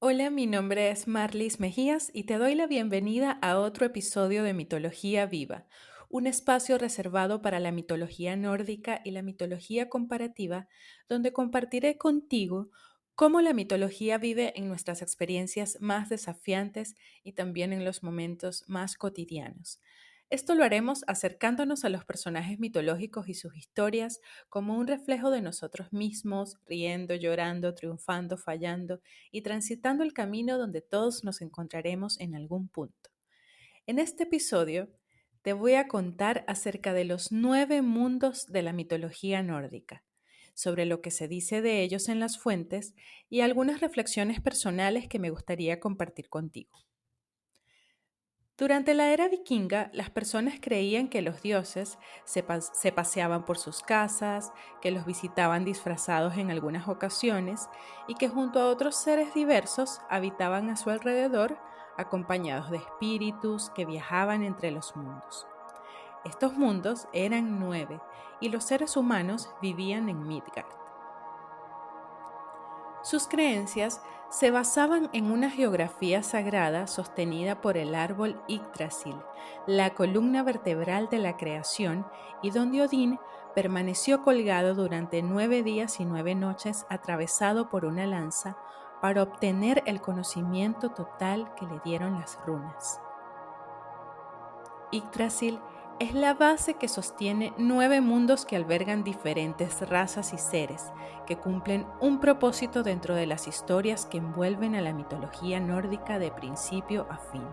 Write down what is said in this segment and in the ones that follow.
Hola, mi nombre es Marlis Mejías y te doy la bienvenida a otro episodio de Mitología Viva, un espacio reservado para la mitología nórdica y la mitología comparativa, donde compartiré contigo cómo la mitología vive en nuestras experiencias más desafiantes y también en los momentos más cotidianos. Esto lo haremos acercándonos a los personajes mitológicos y sus historias como un reflejo de nosotros mismos, riendo, llorando, triunfando, fallando y transitando el camino donde todos nos encontraremos en algún punto. En este episodio te voy a contar acerca de los 9 mundos de la mitología nórdica, sobre lo que se dice de ellos en las fuentes y algunas reflexiones personales que me gustaría compartir contigo. Durante la era vikinga, las personas creían que los dioses se paseaban por sus casas, que los visitaban disfrazados en algunas ocasiones y que junto a otros seres diversos habitaban a su alrededor acompañados de espíritus que viajaban entre los mundos. Estos mundos eran 9 y los seres humanos vivían en Midgard. Sus creencias se basaban en una geografía sagrada sostenida por el árbol Yggdrasil, la columna vertebral de la creación, y donde Odín permaneció colgado durante 9 días y 9 noches atravesado por una lanza para obtener el conocimiento total que le dieron las runas. Yggdrasil es la base que sostiene 9 mundos que albergan diferentes razas y seres, que cumplen un propósito dentro de las historias que envuelven a la mitología nórdica de principio a fin.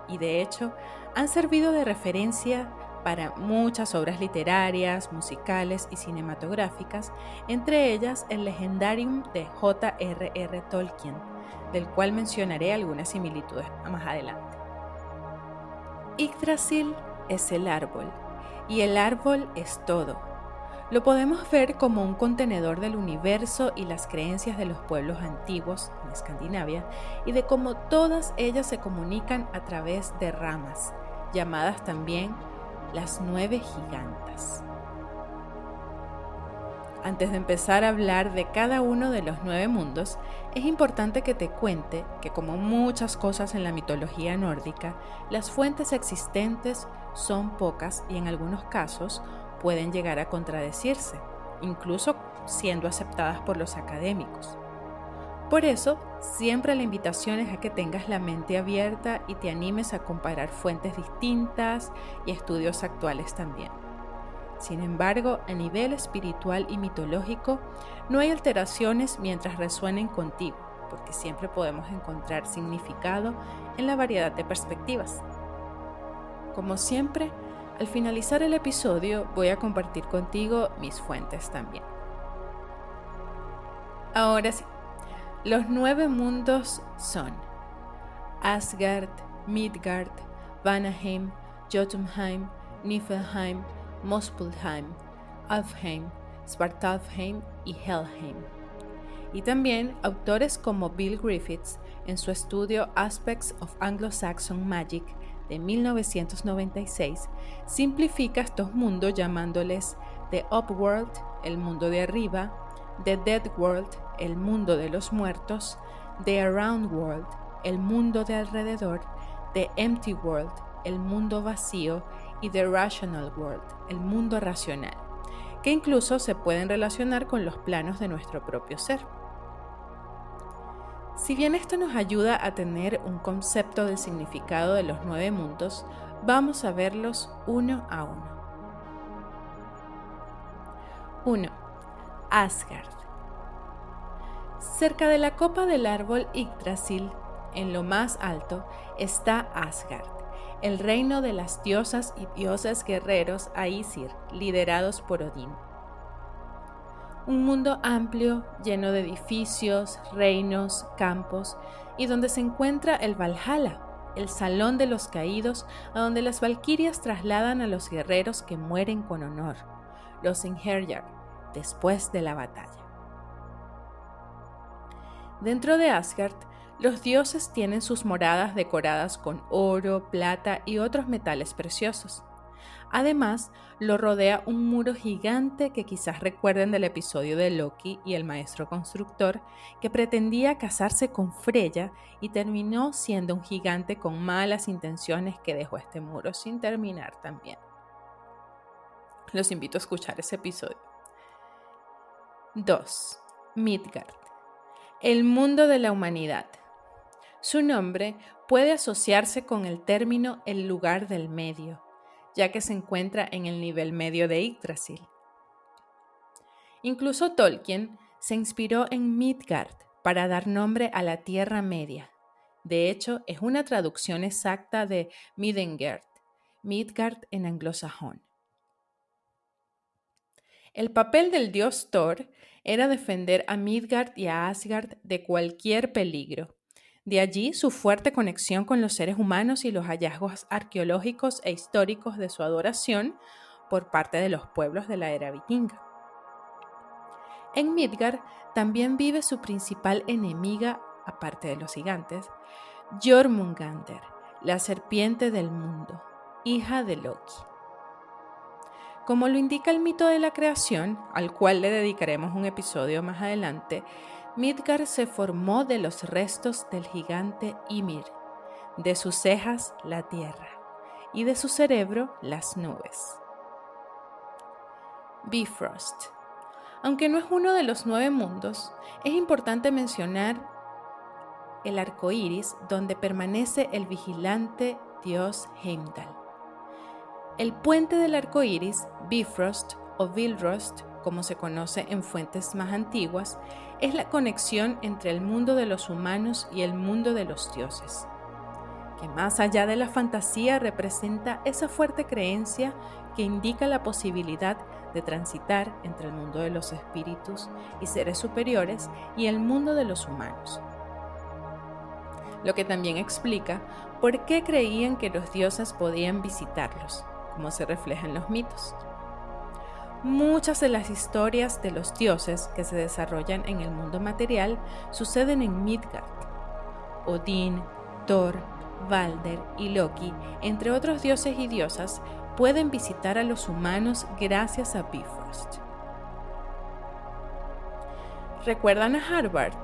Y de hecho, han servido de referencia para muchas obras literarias, musicales y cinematográficas, entre ellas el Legendarium de J.R.R. Tolkien, del cual mencionaré algunas similitudes más adelante. Yggdrasil es el árbol, y el árbol es todo. Lo podemos ver como un contenedor del universo y las creencias de los pueblos antiguos en Escandinavia, y de cómo todas ellas se comunican a través de ramas, llamadas también las 9 gigantas. Antes de empezar a hablar de cada uno de los 9 mundos, es importante que te cuente que, como muchas cosas en la mitología nórdica, las fuentes existentes son pocas y en algunos casos pueden llegar a contradecirse, incluso siendo aceptadas por los académicos. Por eso, siempre la invitación es a que tengas la mente abierta y te animes a comparar fuentes distintas y estudios actuales también. Sin embargo, a nivel espiritual y mitológico, no hay alteraciones mientras resuenen contigo, porque siempre podemos encontrar significado en la variedad de perspectivas. Como siempre, al finalizar el episodio voy a compartir contigo mis fuentes también. Ahora sí, los 9 mundos son Asgard, Midgard, Vanaheim, Jotunheim, Niflheim, Muspelheim, Alfheim, Svartalfheim y Helheim. Y también autores como Bill Griffiths, en su estudio Aspects of Anglo-Saxon Magic de 1996, simplifica estos mundos llamándoles The Upworld, el mundo de arriba, The Dead World, el mundo de los muertos, The Around World, el mundo de alrededor, The Empty World, el mundo vacío, y The Rational World, el mundo racional, que incluso se pueden relacionar con los planos de nuestro propio ser. Si bien esto nos ayuda a tener un concepto del significado de los 9 mundos, vamos a verlos uno a uno. 1. Asgard. Cerca de la copa del árbol Yggdrasil, en lo más alto, está Asgard, el reino de las diosas y dioses guerreros Aesir, liderados por Odín. Un mundo amplio, lleno de edificios, reinos, campos, y donde se encuentra el Valhalla, el salón de los caídos, a donde las valquirias trasladan a los guerreros que mueren con honor, los Einherjar, después de la batalla. Dentro de Asgard, los dioses tienen sus moradas decoradas con oro, plata y otros metales preciosos. Además, lo rodea un muro gigante que quizás recuerden del episodio de Loki y el maestro constructor, que pretendía casarse con Freya y terminó siendo un gigante con malas intenciones que dejó este muro sin terminar también. Los invito a escuchar ese episodio. 2. Midgard. El mundo de la humanidad. Su nombre puede asociarse con el término el lugar del medio, ya que se encuentra en el nivel medio de Yggdrasil. Incluso Tolkien se inspiró en Midgard para dar nombre a la Tierra Media. De hecho, es una traducción exacta de Midgard, Midgard en anglosajón. El papel del dios Thor era defender a Midgard y a Asgard de cualquier peligro. De allí su fuerte conexión con los seres humanos y los hallazgos arqueológicos e históricos de su adoración por parte de los pueblos de la era vikinga. En Midgard también vive su principal enemiga, aparte de los gigantes, Jormungandr, la serpiente del mundo, hija de Loki. Como lo indica el mito de la creación, al cual le dedicaremos un episodio más adelante, Midgard se formó de los restos del gigante Ymir, de sus cejas la tierra y de su cerebro las nubes. Bifrost. Aunque no es uno de los 9 mundos, es importante mencionar el arco iris donde permanece el vigilante dios Heimdall. El puente del arco iris, Bifrost o Vilrost, como se conoce en fuentes más antiguas, es la conexión entre el mundo de los humanos y el mundo de los dioses, que más allá de la fantasía representa esa fuerte creencia que indica la posibilidad de transitar entre el mundo de los espíritus y seres superiores y el mundo de los humanos. Lo que también explica por qué creían que los dioses podían visitarlos, como se refleja en los mitos. Muchas de las historias de los dioses que se desarrollan en el mundo material suceden en Midgard. Odín, Thor, Balder y Loki, entre otros dioses y diosas, pueden visitar a los humanos gracias a Bifrost. ¿Recuerdan a Harbard,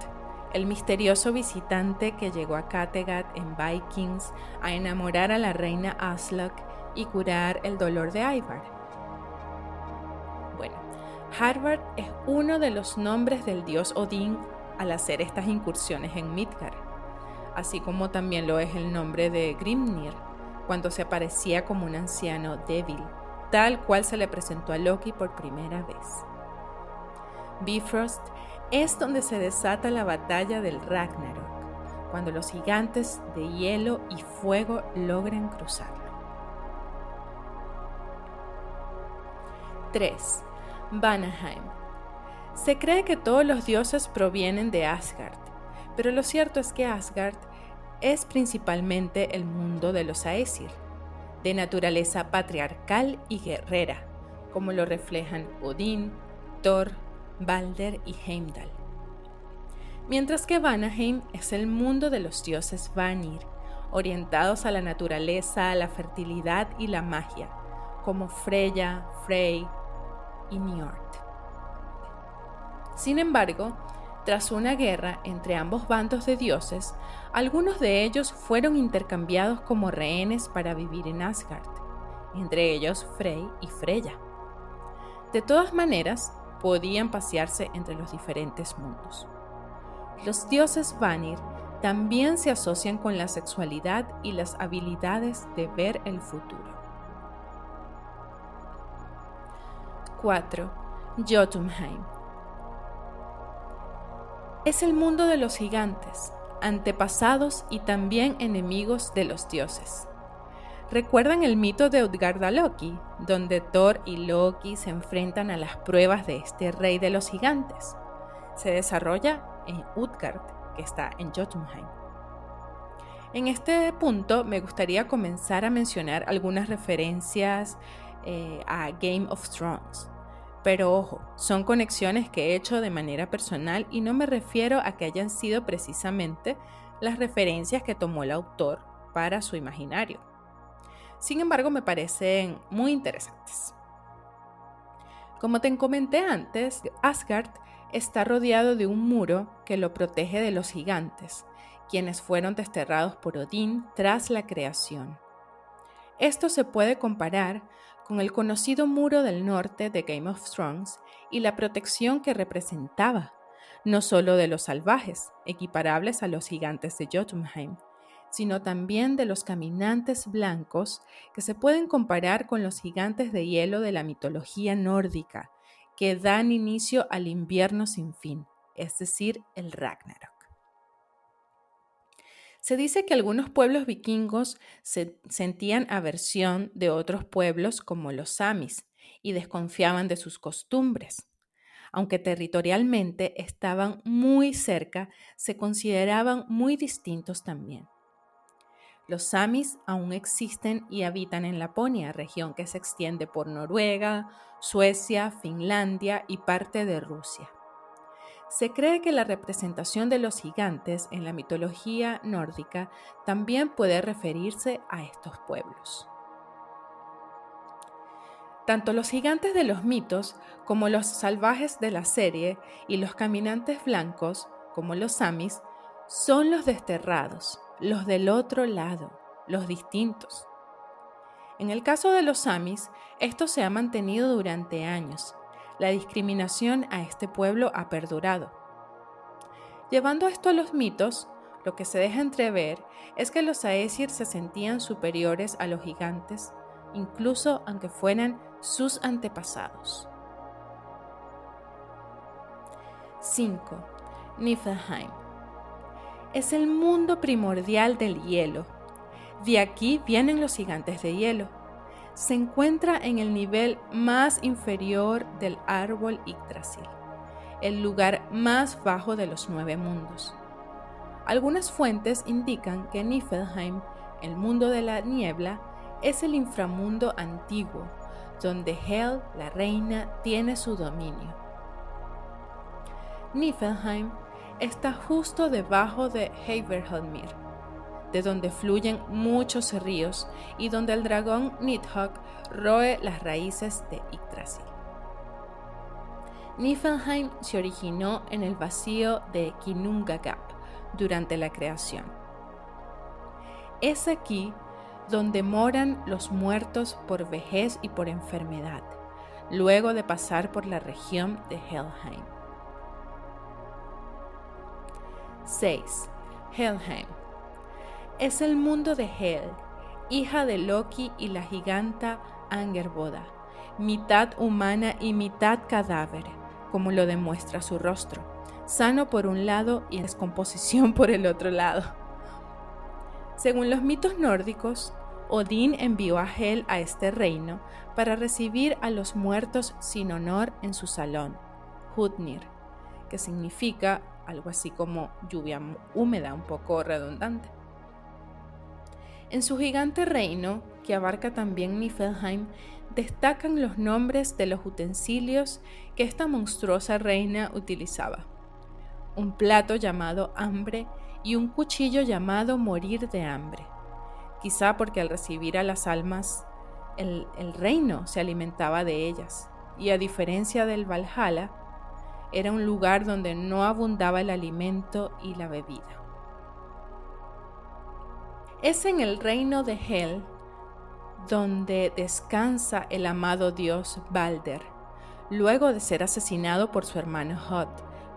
el misterioso visitante que llegó a Kattegat en Vikings a enamorar a la reina Aslak y curar el dolor de Ivar? Bueno, Harbard es uno de los nombres del dios Odín al hacer estas incursiones en Midgard, así como también lo es el nombre de Grimnir, cuando se aparecía como un anciano débil, tal cual se le presentó a Loki por primera vez. Bifrost es donde se desata la batalla del Ragnarok, cuando los gigantes de hielo y fuego logran cruzarlo. 3. Vanaheim. Se cree que todos los dioses provienen de Asgard, pero lo cierto es que Asgard es principalmente el mundo de los Aesir, de naturaleza patriarcal y guerrera, como lo reflejan Odín, Thor, Balder y Heimdall. Mientras que Vanaheim es el mundo de los dioses Vanir, orientados a la naturaleza, la fertilidad y la magia, como Freya, Frey y Njord. Sin embargo, tras una guerra entre ambos bandos de dioses, algunos de ellos fueron intercambiados como rehenes para vivir en Asgard, entre ellos Frey y Freya. De todas maneras, podían pasearse entre los diferentes mundos. Los dioses Vanir también se asocian con la sexualidad y las habilidades de ver el futuro. 4. Jotunheim. Es el mundo de los gigantes, antepasados y también enemigos de los dioses. ¿Recuerdan el mito de Utgarda-Loki, donde Thor y Loki se enfrentan a las pruebas de este rey de los gigantes? Se desarrolla en Utgard, que está en Jotunheim. En este punto me gustaría comenzar a mencionar algunas referencias a Game of Thrones. Pero ojo, son conexiones que he hecho de manera personal y no me refiero a que hayan sido precisamente las referencias que tomó el autor para su imaginario, Sin embargo, me parecen muy interesantes. Como te comenté antes, Asgard está rodeado de un muro que lo protege de los gigantes, quienes fueron desterrados por Odín tras la creación. Esto se puede comparar con el conocido Muro del Norte de Game of Thrones y la protección que representaba, no solo de los salvajes, equiparables a los gigantes de Jotunheim, sino también de los caminantes blancos que se pueden comparar con los gigantes de hielo de la mitología nórdica, que dan inicio al invierno sin fin, es decir, el Ragnarok. Se dice que algunos pueblos vikingos sentían aversión de otros pueblos como los samis y desconfiaban de sus costumbres. Aunque territorialmente estaban muy cerca, se consideraban muy distintos también. Los samis aún existen y habitan en Laponia, región que se extiende por Noruega, Suecia, Finlandia y parte de Rusia. Se cree que la representación de los gigantes en la mitología nórdica también puede referirse a estos pueblos. Tanto los gigantes de los mitos como los salvajes de la serie y los caminantes blancos, como los samis, son los desterrados, los del otro lado, los distintos. En el caso de los samis, esto se ha mantenido durante años. La discriminación a este pueblo ha perdurado. Llevando esto a los mitos, lo que se deja entrever es que los Aesir se sentían superiores a los gigantes, incluso aunque fueran sus antepasados. 5. Niflheim. Es el mundo primordial del hielo. De aquí vienen los gigantes de hielo. Se encuentra en el nivel más inferior del árbol Yggdrasil, el lugar más bajo de los 9 mundos. Algunas fuentes indican que Niflheim, el mundo de la niebla, es el inframundo antiguo, donde Hel, la reina, tiene su dominio. Niflheim está justo debajo de Hvergelmir, de donde fluyen muchos ríos y donde el dragón Nidhogg roe las raíces de Yggdrasil. Niflheim se originó en el vacío de Ginnungagap durante la creación. Es aquí donde moran los muertos por vejez y por enfermedad, luego de pasar por la región de Helheim. 6. Helheim. Es el mundo de Hel, hija de Loki y la giganta Angerboda, mitad humana y mitad cadáver, como lo demuestra su rostro, sano por un lado y en descomposición por el otro lado. Según los mitos nórdicos, Odín envió a Hel a este reino para recibir a los muertos sin honor en su salón, Hutnir, que significa algo así como lluvia húmeda, un poco redundante. En su gigante reino, que abarca también Niflheim, destacan los nombres de los utensilios que esta monstruosa reina utilizaba: un plato llamado hambre y un cuchillo llamado morir de hambre, quizá porque al recibir a las almas, el reino se alimentaba de ellas, y a diferencia del Valhalla, era un lugar donde no abundaba el alimento y la bebida. Es en el reino de Hel donde descansa el amado dios Balder, luego de ser asesinado por su hermano Hod,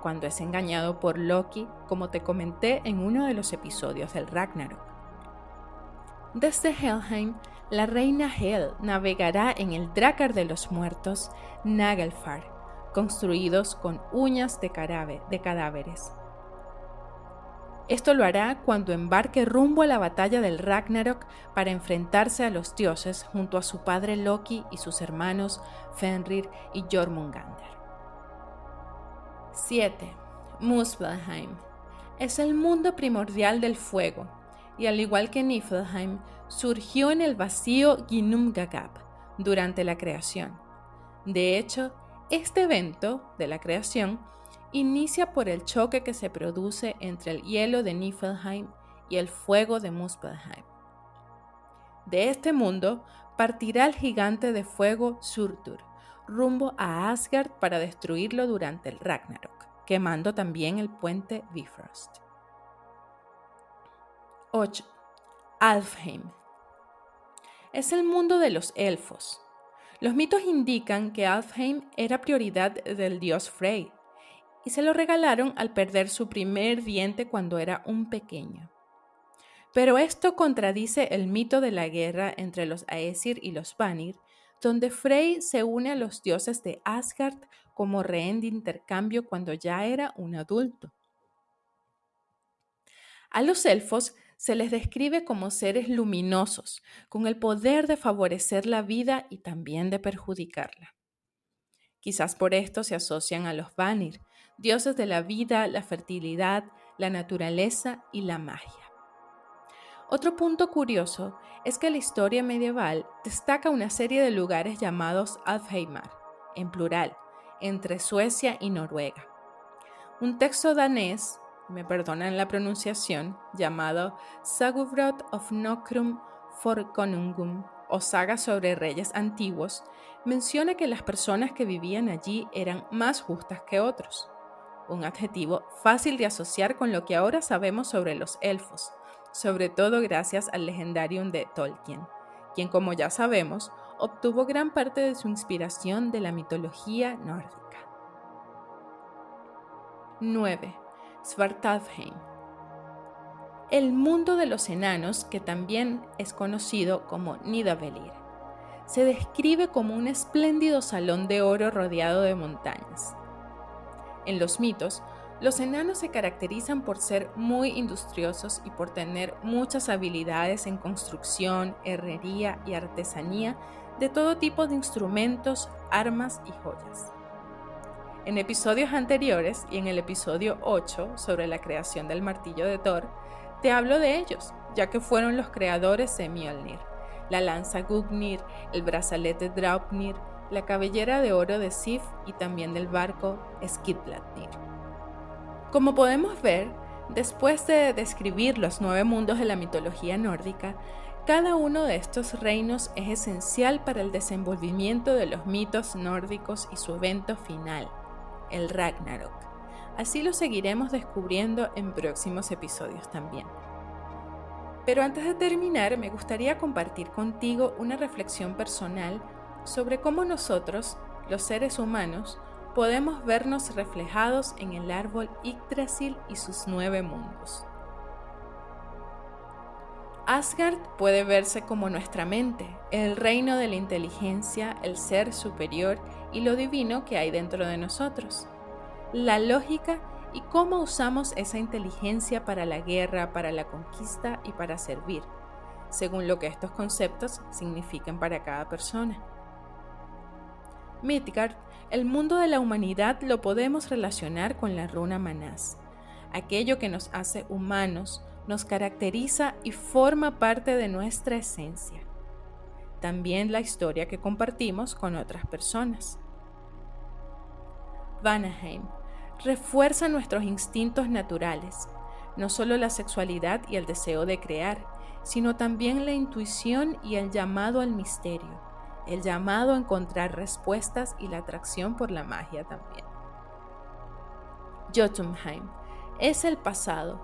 cuando es engañado por Loki, como te comenté en uno de los episodios del Ragnarok. Desde Helheim, la reina Hel navegará en el Drácar de los muertos, Nagelfar, construidos con uñas de cadáveres. Esto lo hará cuando embarque rumbo a la batalla del Ragnarok para enfrentarse a los dioses junto a su padre Loki y sus hermanos Fenrir y Jormungandr. 7. Muspelheim. Es el mundo primordial del fuego, y al igual que Niflheim, surgió en el vacío Ginnungagap durante la creación. De hecho, este evento de la creación inicia por el choque que se produce entre el hielo de Niflheim y el fuego de Muspelheim. De este mundo partirá el gigante de fuego Surtur, rumbo a Asgard para destruirlo durante el Ragnarok, quemando también el puente Bifrost. 8. Alfheim. Es el mundo de los elfos. Los mitos indican que Alfheim era prioridad del dios Frey y se lo regalaron al perder su primer diente cuando era un pequeño. Pero esto contradice el mito de la guerra entre los Aesir y los Vanir, donde Frey se une a los dioses de Asgard como rehén de intercambio cuando ya era un adulto. A los elfos se les describe como seres luminosos, con el poder de favorecer la vida y también de perjudicarla. Quizás por esto se asocian a los Vanir, dioses de la vida, la fertilidad, la naturaleza y la magia. Otro punto curioso es que la historia medieval destaca una serie de lugares llamados Alfheimar, en plural, entre Suecia y Noruega. Un texto danés, me perdonan la pronunciación, llamado Sagubrot of Nokrum Forkonungum, o Saga sobre Reyes Antiguos, menciona que las personas que vivían allí eran más justas que otros, un adjetivo fácil de asociar con lo que ahora sabemos sobre los elfos, sobre todo gracias al legendarium de Tolkien, quien, como ya sabemos, obtuvo gran parte de su inspiración de la mitología nórdica. 9. Svartalfheim. El mundo de los enanos, que también es conocido como Nidavellir, se describe como un espléndido salón de oro rodeado de montañas. En los mitos, los enanos se caracterizan por ser muy industriosos y por tener muchas habilidades en construcción, herrería y artesanía de todo tipo de instrumentos, armas y joyas. En episodios anteriores y en el episodio 8 sobre la creación del martillo de Thor, te hablo de ellos, ya que fueron los creadores de Mjolnir, la lanza Gungnir, el brazalete Draupnir, la cabellera de oro de Sif y también del barco Skidbladnir. Como podemos ver, después de describir los 9 mundos de la mitología nórdica, cada uno de estos reinos es esencial para el desenvolvimiento de los mitos nórdicos y su evento final, el Ragnarok. Así lo seguiremos descubriendo en próximos episodios también. Pero antes de terminar, me gustaría compartir contigo una reflexión personal sobre cómo nosotros, los seres humanos, podemos vernos reflejados en el árbol Yggdrasil y sus 9 mundos. Asgard puede verse como nuestra mente, el reino de la inteligencia, el ser superior y lo divino que hay dentro de nosotros. La lógica y cómo usamos esa inteligencia para la guerra, para la conquista y para servir, según lo que estos conceptos significan para cada persona. Midgard, el mundo de la humanidad, lo podemos relacionar con la runa Manás, aquello que nos hace humanos, nos caracteriza y forma parte de nuestra esencia. También la historia que compartimos con otras personas. Vanaheim refuerza nuestros instintos naturales, no solo la sexualidad y el deseo de crear, sino también la intuición y el llamado al misterio, el llamado a encontrar respuestas y la atracción por la magia también. Jotunheim es el pasado,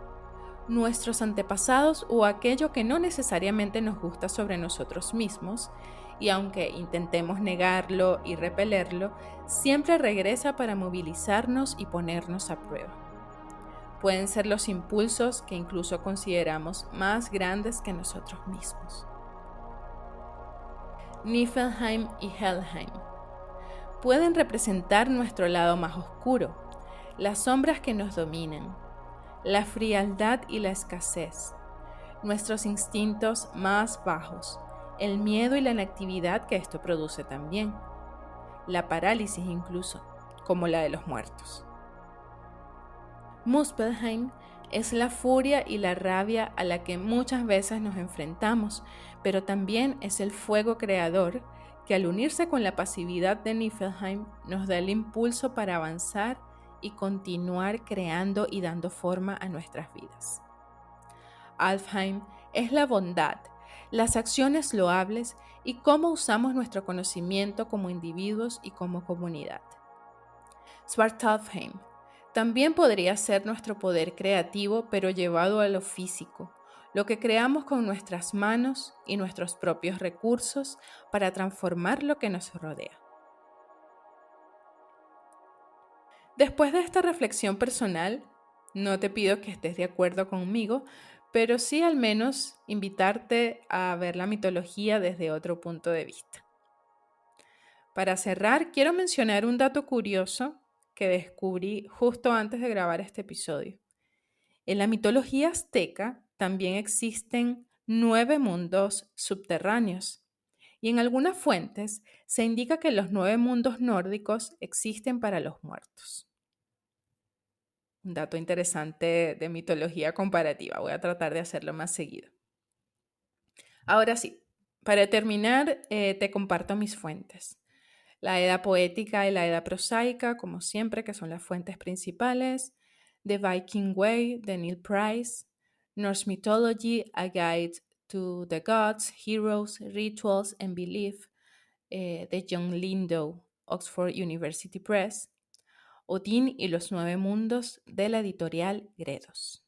nuestros antepasados o aquello que no necesariamente nos gusta sobre nosotros mismos, y aunque intentemos negarlo y repelerlo, siempre regresa para movilizarnos y ponernos a prueba. Pueden ser los impulsos que incluso consideramos más grandes que nosotros mismos. Niflheim y Helheim pueden representar nuestro lado más oscuro, las sombras que nos dominan, la frialdad y la escasez, nuestros instintos más bajos, el miedo y la inactividad que esto produce también, la parálisis incluso, como la de los muertos. Muspelheim es la furia y la rabia a la que muchas veces nos enfrentamos, pero también es el fuego creador que al unirse con la pasividad de Niflheim nos da el impulso para avanzar y continuar creando y dando forma a nuestras vidas. Alfheim es la bondad, las acciones loables y cómo usamos nuestro conocimiento como individuos y como comunidad. Svartalfheim también podría ser nuestro poder creativo, pero llevado a lo físico, lo que creamos con nuestras manos y nuestros propios recursos para transformar lo que nos rodea. Después de esta reflexión personal, no te pido que estés de acuerdo conmigo, pero sí al menos invitarte a ver la mitología desde otro punto de vista. Para cerrar, quiero mencionar un dato curioso que descubrí justo antes de grabar este episodio. En la mitología azteca también existen 9 mundos subterráneos, y en algunas fuentes se indica que los 9 mundos nórdicos existen para los muertos. Un dato interesante de mitología comparativa. Voy a tratar de hacerlo más seguido. Ahora sí, para terminar, te comparto mis fuentes. La Edda poética y la Edda prosaica, como siempre, que son las fuentes principales. The Viking Way, de Neil Price. Norse Mythology, A Guide to the Gods, Heroes, Rituals and Belief, de John Lindow, Oxford University Press. Odín y los 9 mundos, de la editorial Gredos.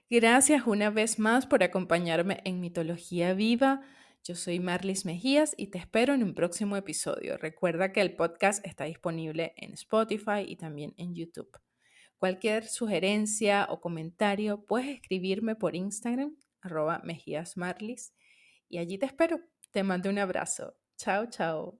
Gracias una vez más por acompañarme en Mitología Viva. Yo soy Marlis Mejías y te espero en un próximo episodio. Recuerda que el podcast está disponible en Spotify y también en YouTube. Cualquier sugerencia o comentario puedes escribirme por Instagram, @mejíasmarlis, y allí te espero. Te mando un abrazo. Chao, chao.